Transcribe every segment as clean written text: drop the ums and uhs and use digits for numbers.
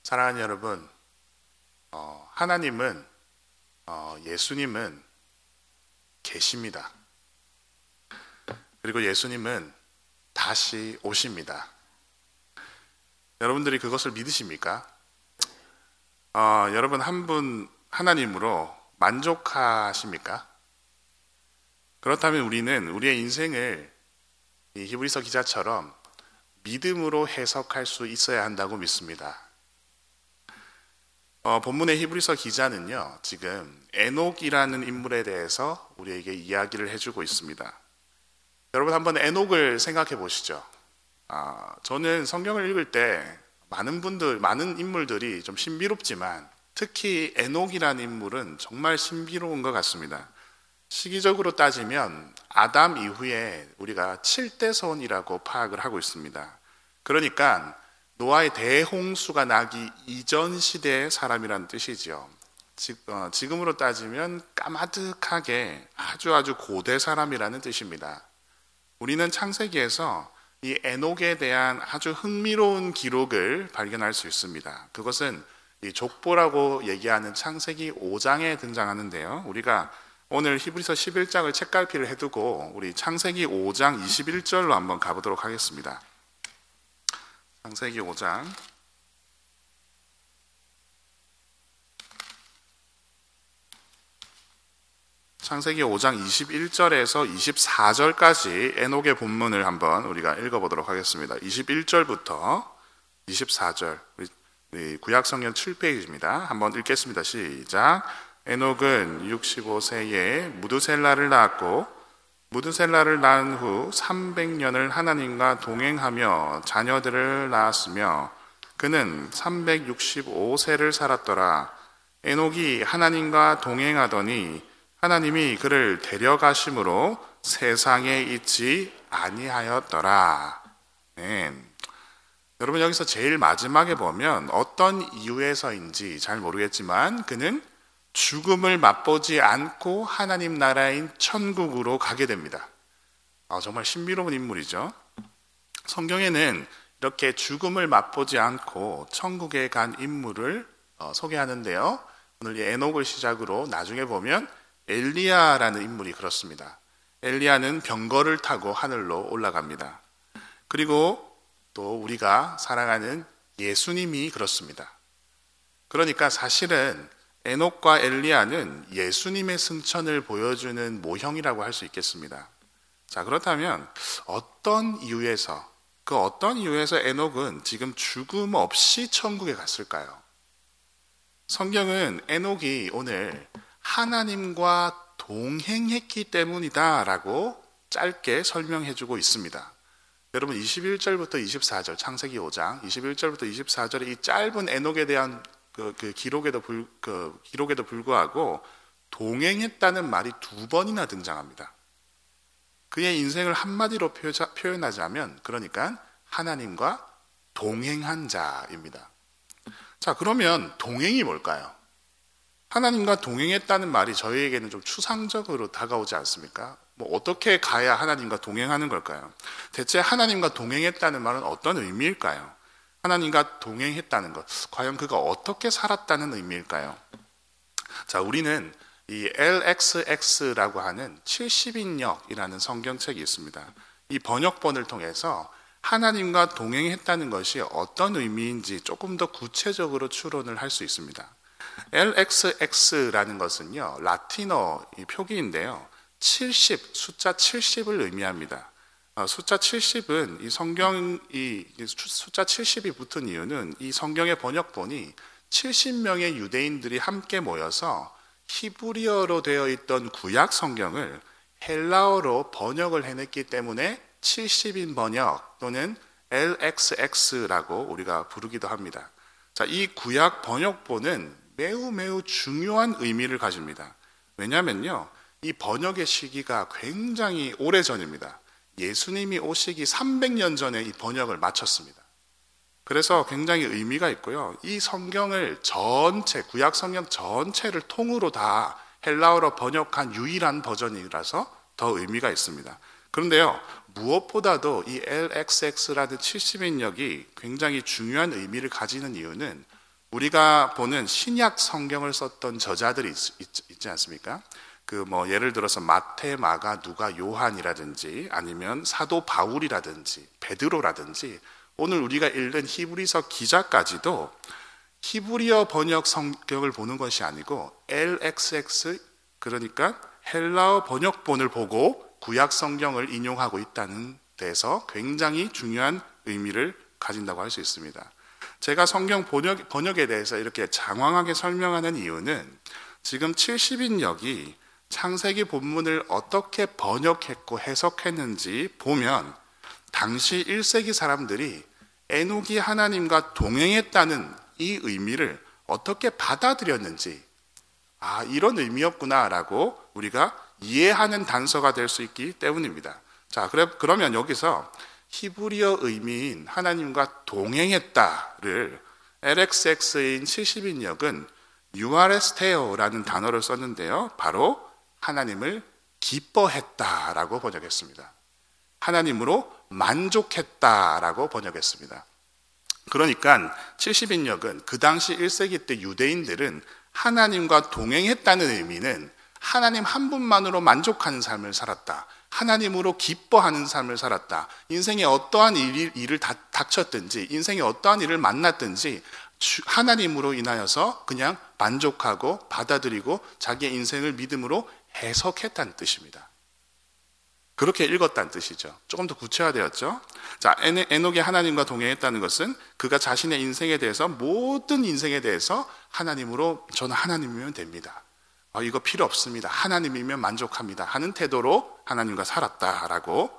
사랑하는 여러분, 하나님은, 예수님은 계십니다. 그리고 예수님은 다시 오십니다. 여러분들이 그것을 믿으십니까? 여러분 한 분 하나님으로 만족하십니까? 그렇다면 우리는 우리의 인생을 이 히브리서 기자처럼 믿음으로 해석할 수 있어야 한다고 믿습니다. 본문의 히브리서 기자는요, 지금 에녹이라는 인물에 대해서 우리에게 이야기를 해주고 있습니다. 여러분 한번 에녹을 생각해 보시죠. 저는 성경을 읽을 때 많은 인물들이 좀 신비롭지만 특히 에녹이라는 인물은 정말 신비로운 것 같습니다. 시기적으로 따지면 아담 이후에 우리가 7대 손이라고 파악을 하고 있습니다. 그러니까 노아의 대홍수가 나기 이전 시대의 사람이라는 뜻이죠. 지금으로 따지면 까마득하게 아주 고대 사람이라는 뜻입니다. 우리는 창세기에서 이 에녹에 대한 아주 흥미로운 기록을 발견할 수 있습니다. 그것은 이 족보라고 얘기하는 창세기 5장에 등장하는데요. 우리가 오늘 히브리서 11장을 책갈피를 해두고 우리 창세기 5장 21절로 한번 가보도록 하겠습니다. 창세기 5장 창세기 5장 21절에서 24절까지 에녹의 본문을 한번 우리가 읽어보도록 하겠습니다. 21절부터 24절 우리 구약성경 7페이지입니다. 한번 읽겠습니다. 시작. 에녹은 65세에 무드셀라를 낳았고 무드셀라를 낳은 후 300년을 하나님과 동행하며 자녀들을 낳았으며 그는 365세를 살았더라. 에녹이 하나님과 동행하더니 하나님이 그를 데려가심으로 세상에 있지 아니하였더라. 여러분 여기서 제일 마지막에 보면 어떤 이유에서인지 잘 모르겠지만 그는 죽음을 맛보지 않고 하나님 나라인 천국으로 가게 됩니다. 정말 신비로운 인물이죠. 성경에는 이렇게 죽음을 맛보지 않고 천국에 간 인물을 소개하는데요. 오늘 이 에녹을 시작으로 나중에 보면 엘리야라는 인물이 그렇습니다. 엘리야는 병거를 타고 하늘로 올라갑니다. 그리고 또 우리가 사랑하는 예수님이 그렇습니다. 그러니까 사실은 에녹과 엘리야는 예수님의 승천을 보여주는 모형이라고 할 수 있겠습니다. 자, 그렇다면 어떤 이유에서 에녹은 지금 죽음 없이 천국에 갔을까요? 성경은 에녹이 오늘 하나님과 동행했기 때문이다라고 짧게 설명해주고 있습니다. 여러분 21절부터 24절 창세기 5장 21절부터 24절의 이 짧은 에녹에 대한 그 기록에도 불구하고 동행했다는 말이 2번이나 등장합니다. 그의 인생을 한마디로 표현하자면 그러니까 하나님과 동행한 자입니다. 자, 그러면 동행이 뭘까요? 하나님과 동행했다는 말이 저희에게는 좀 추상적으로 다가오지 않습니까? 어떻게 가야 하나님과 동행하는 걸까요? 대체 하나님과 동행했다는 말은 어떤 의미일까요? 하나님과 동행했다는 것, 과연 그가 어떻게 살았다는 의미일까요? 자, 우리는 이 LXX라고 하는 70인역이라는 성경책이 있습니다. 이 번역본을 통해서 하나님과 동행했다는 것이 어떤 의미인지 조금 더 구체적으로 추론을 할 수 있습니다. LXX라는 것은요, 라틴어 표기인데요. 70, 숫자 70을 의미합니다. 숫자 70은 숫자 70이 붙은 이유는 이 성경의 번역본이 70명의 유대인들이 함께 모여서 히브리어로 되어 있던 구약 성경을 헬라어로 번역을 해냈기 때문에 70인 번역 또는 LXX라고 우리가 부르기도 합니다. 자, 이 구약 번역본은 매우 중요한 의미를 가집니다. 왜냐하면요, 이 번역의 시기가 굉장히 오래전입니다. 예수님이 오시기 300년 전에 이 번역을 마쳤습니다. 그래서 굉장히 의미가 있고요. 이 성경을 구약 성경 전체를 통으로 다 헬라어로 번역한 유일한 버전이라서 더 의미가 있습니다. 그런데요, 무엇보다도 이 LXX라는 70인역이 굉장히 중요한 의미를 가지는 이유는 우리가 보는 신약 성경을 썼던 저자들이 있지 않습니까? 예를 들어서 마태, 마가, 누가, 요한이라든지 아니면 사도 바울이라든지 베드로라든지 오늘 우리가 읽는 히브리서 기자까지도 히브리어 번역 성경을 보는 것이 아니고 LXX, 그러니까 헬라어 번역본을 보고 구약 성경을 인용하고 있다는 데서 굉장히 중요한 의미를 가진다고 할 수 있습니다. 제가 성경 번역에 대해서 이렇게 장황하게 설명하는 이유는 지금 70인역이 창세기 본문을 어떻게 번역했고 해석했는지 보면 당시 1세기 사람들이 에녹이 하나님과 동행했다는 이 의미를 어떻게 받아들였는지, 이런 의미였구나라고 우리가 이해하는 단서가 될 수 있기 때문입니다. 자, 그러면 여기서 히브리어 의미인 하나님과 동행했다를 LXX인 70인역은 유아레스테오라는 단어를 썼는데요. 바로 하나님을 기뻐했다라고 번역했습니다. 하나님으로 만족했다라고 번역했습니다. 그러니까 70인역은 그 당시 1세기 때 유대인들은 하나님과 동행했다는 의미는 하나님 한 분만으로 만족하는 삶을 살았다, 하나님으로 기뻐하는 삶을 살았다, 인생에 어떠한 일을 닥쳤든지 인생에 어떠한 일을 만났든지 하나님으로 인하여서 그냥 만족하고 받아들이고 자기의 인생을 믿음으로 해석했다는 뜻입니다. 그렇게 읽었다는 뜻이죠. 조금 더 구체화되었죠. 자, 에녹이 하나님과 동행했다는 것은 그가 자신의 인생에 대해서, 모든 인생에 대해서 하나님으로, 저는 하나님이면 됩니다, 이거 필요 없습니다, 하나님이면 만족합니다 하는 태도로 하나님과 살았다라고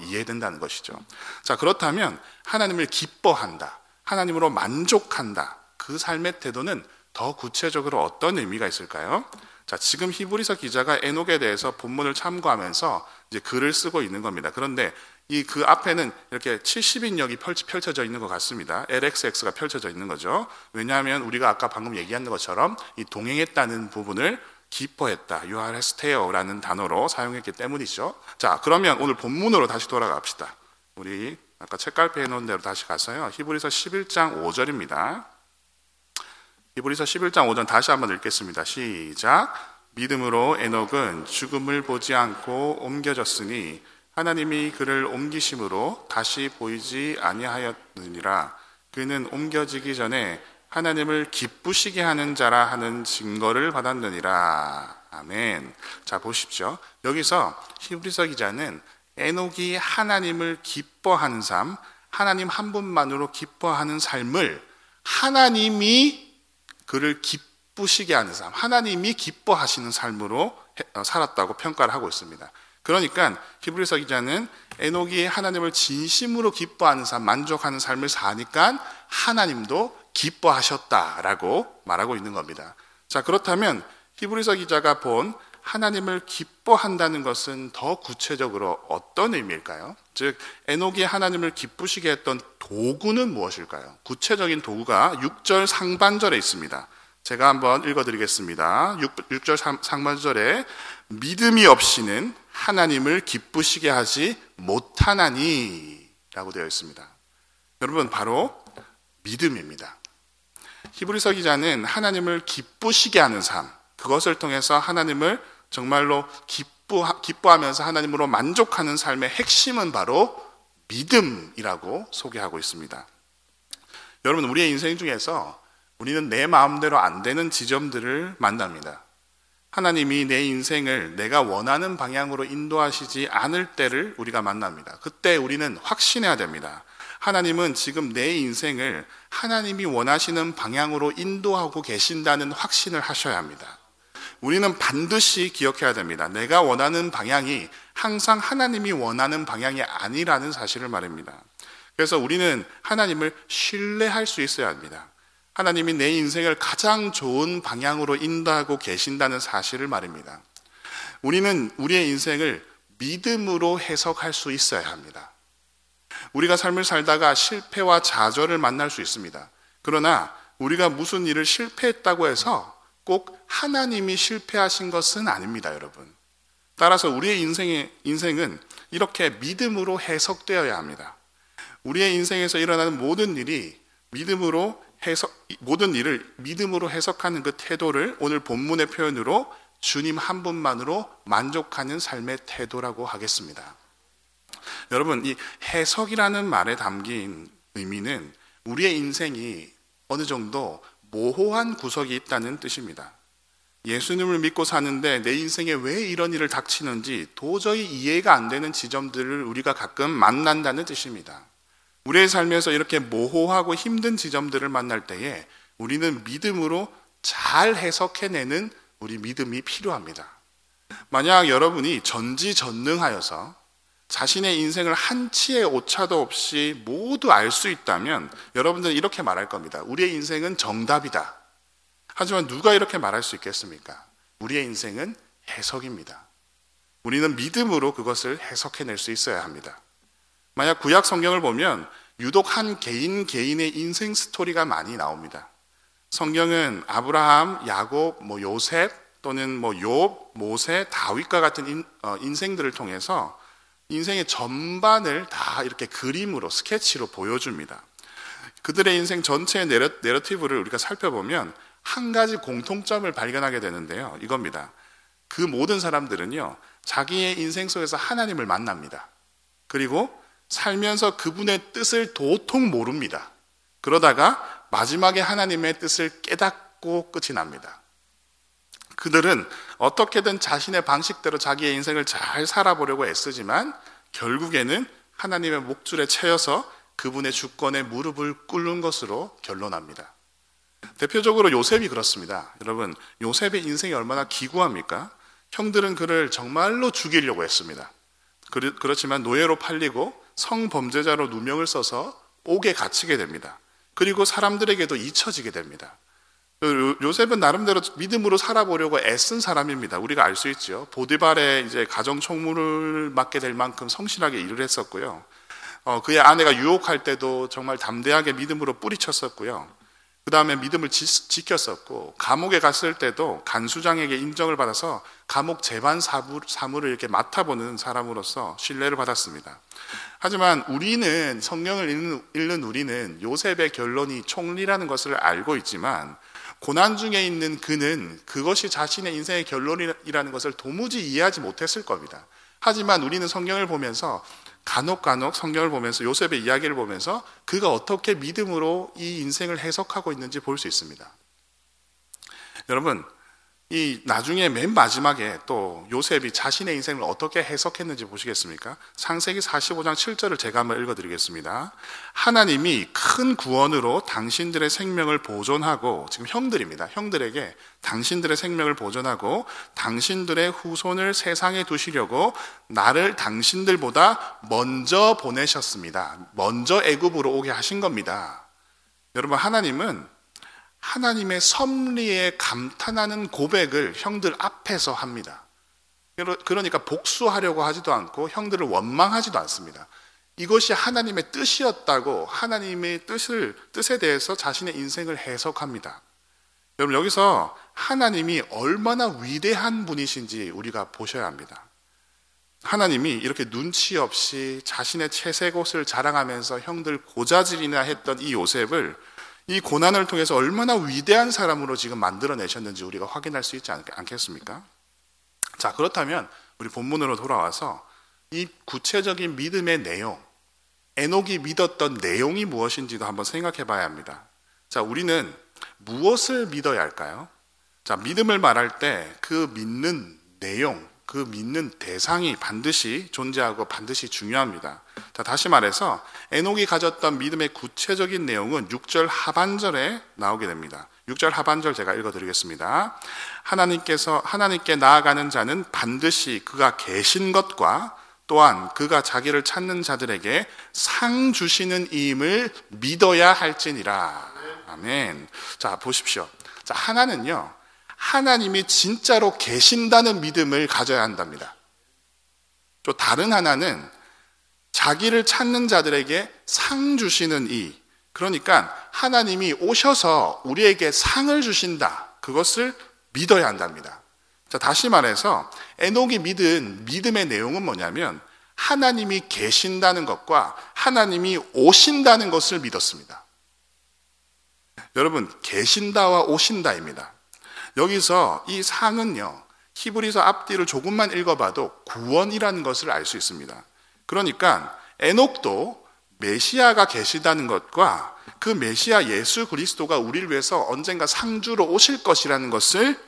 이해된다는 것이죠. 자, 그렇다면 하나님을 기뻐한다, 하나님으로 만족한다, 그 삶의 태도는 더 구체적으로 어떤 의미가 있을까요? 자, 지금 히브리서 기자가 에녹에 대해서 본문을 참고하면서 이제 글을 쓰고 있는 겁니다. 그런데 그 앞에는 이렇게 70인역이 펼쳐져 있는 것 같습니다. LXX가 펼쳐져 있는 거죠. 왜냐하면 우리가 아까 방금 얘기한 것처럼 이 동행했다는 부분을 기뻐했다, 유아레스테오라는 단어로 사용했기 때문이죠. 자, 그러면 오늘 본문으로 다시 돌아갑시다. 우리 아까 책갈피에 놓은 대로 다시 가서요. 히브리서 11장 5절입니다. 히브리서 11장 5절 다시 한번 읽겠습니다. 시작. 믿음으로 에녹은 죽음을 보지 않고 옮겨졌으니 하나님이 그를 옮기심으로 다시 보이지 아니하였느니라. 그는 옮겨지기 전에 하나님을 기쁘시게 하는 자라 하는 증거를 받았느니라. 아멘. 자, 보십시오. 여기서 히브리서 기자는 에녹이 하나님을 기뻐하는 삶, 하나님 한 분만으로 기뻐하는 삶을 하나님이 그를 기쁘시게 하는 삶, 하나님이 기뻐하시는 삶으로 살았다고 평가를 하고 있습니다. 그러니까 히브리서 기자는 에녹이 하나님을 진심으로 기뻐하는 삶, 만족하는 삶을 사니까 하나님도 기뻐하셨다라고 말하고 있는 겁니다. 자, 그렇다면 히브리서 기자가 본 하나님을 기뻐한다는 것은 더 구체적으로 어떤 의미일까요? 즉, 에녹이 하나님을 기쁘시게 했던 도구는 무엇일까요? 구체적인 도구가 6절 상반절에 있습니다. 제가 한번 읽어드리겠습니다. 6절 상반절에 믿음이 없이는 하나님을 기쁘시게 하지 못하나니 라고 되어 있습니다. 여러분, 바로 믿음입니다. 히브리서 기자는 하나님을 기쁘시게 하는 삶, 그것을 통해서 하나님을 정말로 기뻐하면서 하나님으로 만족하는 삶의 핵심은 바로 믿음이라고 소개하고 있습니다. 여러분, 우리의 인생 중에서 우리는 내 마음대로 안 되는 지점들을 만납니다. 하나님이 내 인생을 내가 원하는 방향으로 인도하시지 않을 때를 우리가 만납니다. 그때 우리는 확신해야 됩니다. 하나님은 지금 내 인생을 하나님이 원하시는 방향으로 인도하고 계신다는 확신을 하셔야 합니다. 우리는 반드시 기억해야 됩니다. 내가 원하는 방향이 항상 하나님이 원하는 방향이 아니라는 사실을 말합니다. 그래서 우리는 하나님을 신뢰할 수 있어야 합니다. 하나님이 내 인생을 가장 좋은 방향으로 인도하고 계신다는 사실을 말입니다. 우리는 우리의 인생을 믿음으로 해석할 수 있어야 합니다. 우리가 삶을 살다가 실패와 좌절을 만날 수 있습니다. 그러나 우리가 무슨 일을 실패했다고 해서 꼭 하나님이 실패하신 것은 아닙니다, 여러분. 따라서 우리의 인생은 이렇게 믿음으로 해석되어야 합니다. 우리의 인생에서 일어나는 모든 일이 믿음으로 모든 일을 믿음으로 해석하는 그 태도를 오늘 본문의 표현으로 주님 한 분만으로 만족하는 삶의 태도라고 하겠습니다. 여러분, 이 해석이라는 말에 담긴 의미는 우리의 인생이 어느 정도 모호한 구석이 있다는 뜻입니다. 예수님을 믿고 사는데 내 인생에 왜 이런 일을 닥치는지 도저히 이해가 안 되는 지점들을 우리가 가끔 만난다는 뜻입니다. 우리의 삶에서 이렇게 모호하고 힘든 지점들을 만날 때에 우리는 믿음으로 잘 해석해내는 우리 믿음이 필요합니다. 만약 여러분이 전지전능하여서 자신의 인생을 한치의 오차도 없이 모두 알 수 있다면 여러분들은 이렇게 말할 겁니다. 우리의 인생은 정답이다. 하지만 누가 이렇게 말할 수 있겠습니까? 우리의 인생은 해석입니다. 우리는 믿음으로 그것을 해석해낼 수 있어야 합니다. 만약 구약 성경을 보면 유독 한 개인의 인생 스토리가 많이 나옵니다. 성경은 아브라함, 야곱, 요셉 또는 욥, 모세, 다윗과 같은 인생들을 통해서 인생의 전반을 다 이렇게 그림으로 스케치로 보여줍니다. 그들의 인생 전체의 내러티브를 우리가 살펴보면 한 가지 공통점을 발견하게 되는데요. 이겁니다. 그 모든 사람들은요, 자기의 인생 속에서 하나님을 만납니다. 그리고 살면서 그분의 뜻을 도통 모릅니다. 그러다가 마지막에 하나님의 뜻을 깨닫고 끝이 납니다. 그들은 어떻게든 자신의 방식대로 자기의 인생을 잘 살아보려고 애쓰지만 결국에는 하나님의 목줄에 채여서 그분의 주권에 무릎을 꿇는 것으로 결론합니다. 대표적으로 요셉이 그렇습니다. 여러분, 요셉의 인생이 얼마나 기구합니까? 형들은 그를 정말로 죽이려고 했습니다. 그렇지만 노예로 팔리고 성범죄자로 누명을 써서 옥에 갇히게 됩니다. 그리고 사람들에게도 잊혀지게 됩니다. 요셉은 나름대로 믿음으로 살아보려고 애쓴 사람입니다. 우리가 알 수 있죠. 보디발의 이제 가정 총무를 맡게 될 만큼 성실하게 일을 했었고요. 그의 아내가 유혹할 때도 정말 담대하게 믿음으로 뿌리쳤었고요. 그 다음에 믿음을 지켰었고, 감옥에 갔을 때도 간수장에게 인정을 받아서 감옥 재반 사무를 이렇게 맡아보는 사람으로서 신뢰를 받았습니다. 하지만 우리는, 성경을 읽는 우리는 요셉의 결론이 총리라는 것을 알고 있지만 고난 중에 있는 그는 그것이 자신의 인생의 결론이라는 것을 도무지 이해하지 못했을 겁니다. 하지만 우리는 성경을 보면서 간혹 성경을 보면서 요셉의 이야기를 보면서 그가 어떻게 믿음으로 이 인생을 해석하고 있는지 볼 수 있습니다. 여러분, 이 나중에 맨 마지막에 또 요셉이 자신의 인생을 어떻게 해석했는지 보시겠습니까? 창세기 45장 7절을 제가 한번 읽어드리겠습니다. 하나님이 큰 구원으로 당신들의 생명을 보존하고, 지금 형들입니다. 형들에게 당신들의 생명을 보존하고 당신들의 후손을 세상에 두시려고 나를 당신들보다 먼저 보내셨습니다. 먼저 애굽으로 오게 하신 겁니다. 여러분, 하나님은 하나님의 섭리에 감탄하는 고백을 형들 앞에서 합니다. 그러니까 복수하려고 하지도 않고 형들을 원망하지도 않습니다. 이것이 하나님의 뜻이었다고 하나님의 뜻에 대해서 자신의 인생을 해석합니다. 여러분, 여기서 하나님이 얼마나 위대한 분이신지 우리가 보셔야 합니다. 하나님이 이렇게 눈치 없이 자신의 채색 옷을 자랑하면서 형들 고자질이나 했던 이 요셉을 이 고난을 통해서 얼마나 위대한 사람으로 지금 만들어내셨는지 우리가 확인할 수 있지 않겠습니까? 자, 그렇다면 우리 본문으로 돌아와서 이 구체적인 믿음의 내용, 에녹이 믿었던 내용이 무엇인지도 한번 생각해 봐야 합니다. 자, 우리는 무엇을 믿어야 할까요? 자, 믿음을 말할 때 그 믿는 내용, 그 믿는 대상이 반드시 존재하고 반드시 중요합니다. 자, 다시 말해서 에녹이 가졌던 믿음의 구체적인 내용은 6절 하반절에 나오게 됩니다. 6절 하반절 제가 읽어드리겠습니다. 하나님께 나아가는 자는 반드시 그가 계신 것과 또한 그가 자기를 찾는 자들에게 상 주시는 이임을 믿어야 할지니라. 아멘. 자, 보십시오. 자, 하나는요, 하나님이 진짜로 계신다는 믿음을 가져야 한답니다. 또 다른 하나는 자기를 찾는 자들에게 상 주시는 이, 그러니까 하나님이 오셔서 우리에게 상을 주신다, 그것을 믿어야 한답니다. 자, 다시 말해서 에녹이 믿은 믿음의 내용은 뭐냐면 하나님이 계신다는 것과 하나님이 오신다는 것을 믿었습니다. 여러분, 계신다와 오신다입니다. 여기서 이 상은요, 히브리서 앞뒤를 조금만 읽어봐도 구원이라는 것을 알 수 있습니다. 그러니까 에녹도 메시아가 계시다는 것과 그 메시아 예수 그리스도가 우리를 위해서 언젠가 상주로 오실 것이라는 것을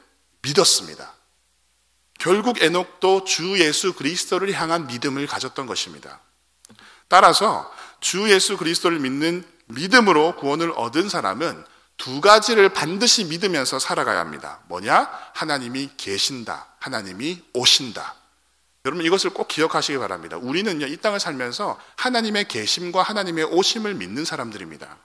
믿었습니다. 결국 에녹도 주 예수 그리스도를 향한 믿음을 가졌던 것입니다. 따라서 주 예수 그리스도를 믿는 믿음으로 구원을 얻은 사람은 두 가지를 반드시 믿으면서 살아가야 합니다. 뭐냐? 하나님이 계신다. 하나님이 오신다. 여러분, 이것을 꼭 기억하시기 바랍니다. 우리는요, 이 땅을 살면서 하나님의 계심과 하나님의 오심을 믿는 사람들입니다.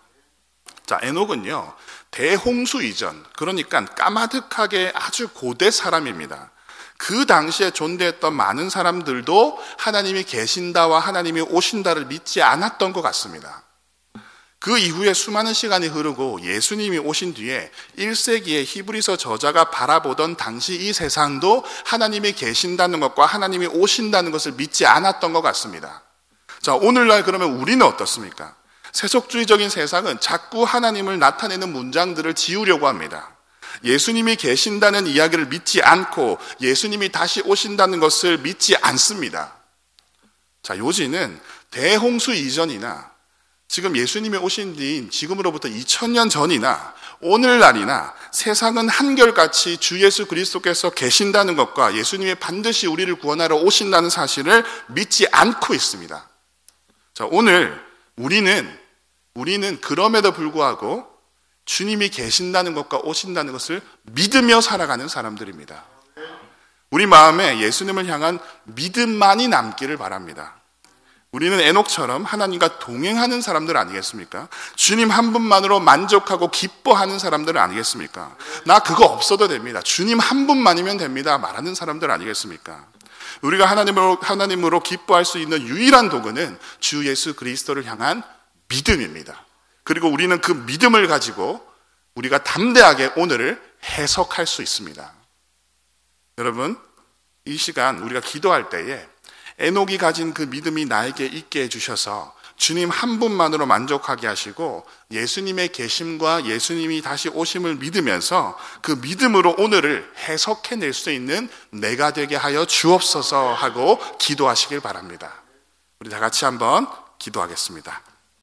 자, 에녹은요, 대홍수 이전, 그러니까 까마득하게 아주 고대 사람입니다. 그 당시에 존재했던 많은 사람들도 하나님이 계신다와 하나님이 오신다를 믿지 않았던 것 같습니다. 그 이후에 수많은 시간이 흐르고 예수님이 오신 뒤에 1세기에 히브리서 저자가 바라보던 당시 이 세상도 하나님이 계신다는 것과 하나님이 오신다는 것을 믿지 않았던 것 같습니다. 자, 오늘날 그러면 우리는 어떻습니까? 세속주의적인 세상은 자꾸 하나님을 나타내는 문장들을 지우려고 합니다. 예수님이 계신다는 이야기를 믿지 않고 예수님이 다시 오신다는 것을 믿지 않습니다. 자, 요지는 대홍수 이전이나 지금 예수님이 오신 뒤인 지금으로부터 2000년 전이나 오늘날이나 세상은 한결같이 주 예수 그리스도께서 계신다는 것과 예수님이 반드시 우리를 구원하러 오신다는 사실을 믿지 않고 있습니다. 자, 오늘 우리는 그럼에도 불구하고 주님이 계신다는 것과 오신다는 것을 믿으며 살아가는 사람들입니다. 우리 마음에 예수님을 향한 믿음만이 남기를 바랍니다. 우리는 에녹처럼 하나님과 동행하는 사람들 아니겠습니까? 주님 한 분만으로 만족하고 기뻐하는 사람들 아니겠습니까? 나 그거 없어도 됩니다. 주님 한 분만이면 됩니다. 말하는 사람들 아니겠습니까? 우리가 하나님으로 기뻐할 수 있는 유일한 도구는 주 예수 그리스도를 향한 믿음입니다. 그리고 우리는 그 믿음을 가지고 우리가 담대하게 오늘을 해석할 수 있습니다. 여러분, 이 시간 우리가 기도할 때에 에녹이 가진 그 믿음이 나에게 있게 해주셔서 주님 한 분만으로 만족하게 하시고 예수님의 계심과 예수님이 다시 오심을 믿으면서 그 믿음으로 오늘을 해석해낼 수 있는 내가 되게 하여 주옵소서 하고 기도하시길 바랍니다. 우리 다 같이 한번 기도하겠습니다.